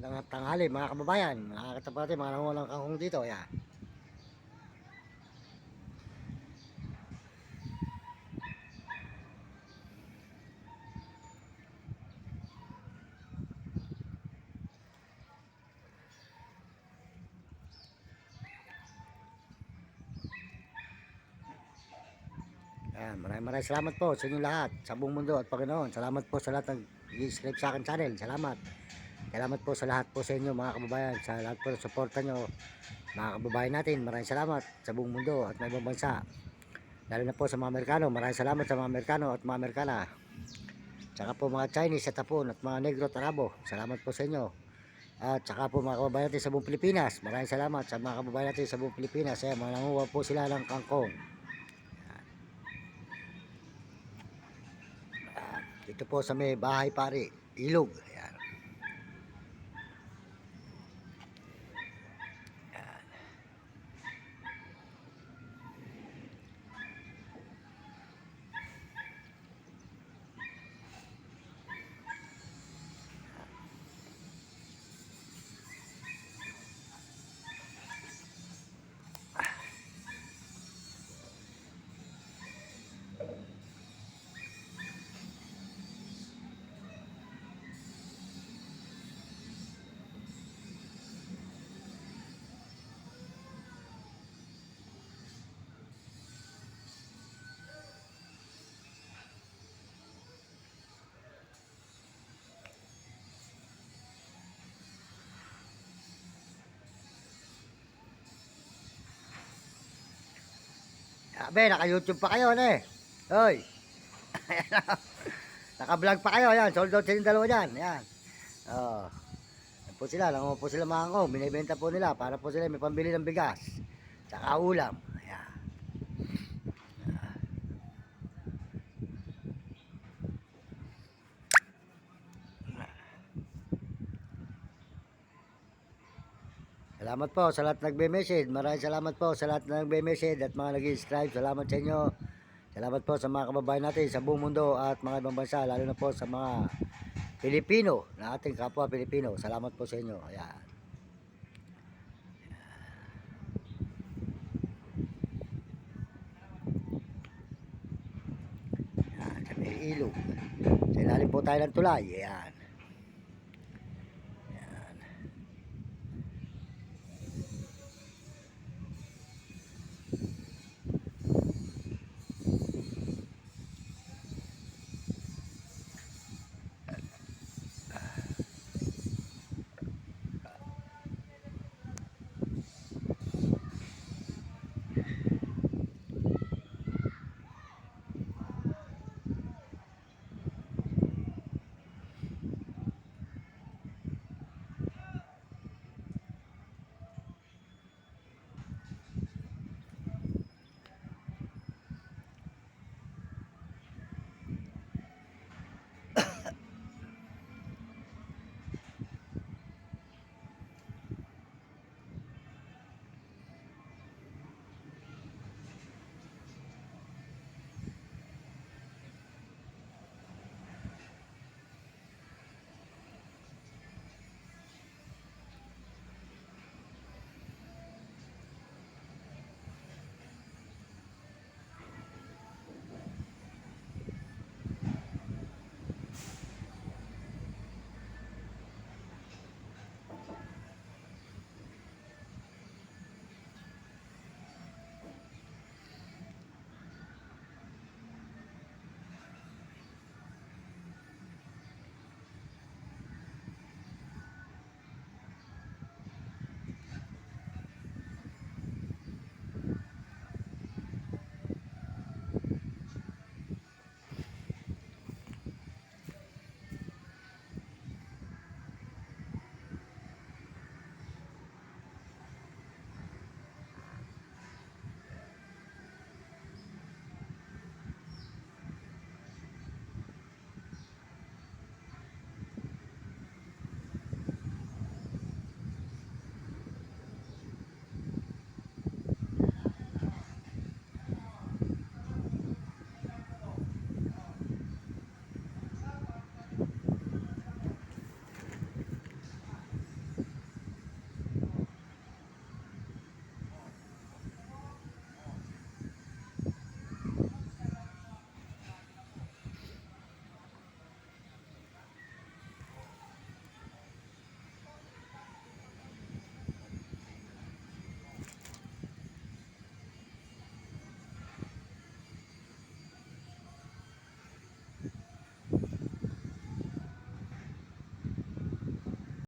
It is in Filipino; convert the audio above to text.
Magandang tanghali mga kababayan, mga katapati, mga nangungulang kangkong dito. Yan. Yan, maraming salamat po sa inyong lahat, sa buong mundo at Panginoon. Salamat po sa lahat ng i-subscribe sa akin channel. Salamat. Salamat po sa lahat po sa inyo mga kababayan, sa lahat po ng suporta nyo mga kababayan natin. Maraming salamat sa buong mundo at may ibang bansa. Lalo na po sa mga Amerikano. Maraming salamat sa mga Amerikano at mga Amerikana. Tsaka po mga Chinese at Hapon at mga Negro at Arabo. Salamat po sa inyo. At saka po mga kababayan natin sa buong Pilipinas. Maraming salamat sa mga kababayan natin sa buong Pilipinas. Ayan, mga nanguha po sila ng kangkong. Dito po sa may bahay pari, ilog. Ayan. Abe, naka-YouTube pa kayo, ne? Hoy. Naka-vlog pa kayo, yan. Sold out sa yung dalawa dyan, yan. Oh. Yan po sila, lango po sila mga kangkong. Binibenta po nila para po sila may pambili ng bigas. Tsaka ulam. Ayan. Salamat po sa lahat nagbe-message. Maraming salamat po sa lahat na nagbe-message at mga nag-subscribe. Salamat sa inyo. Salamat po sa mga kababayan natin sa buong mundo at mga ibang bansa, lalo na po sa mga Pilipino, na ating kapwa Pilipino. Salamat po sa inyo. Ayan. Ayan, sa may ilog. Sa ilalim po tayo ng tulay. Ayan.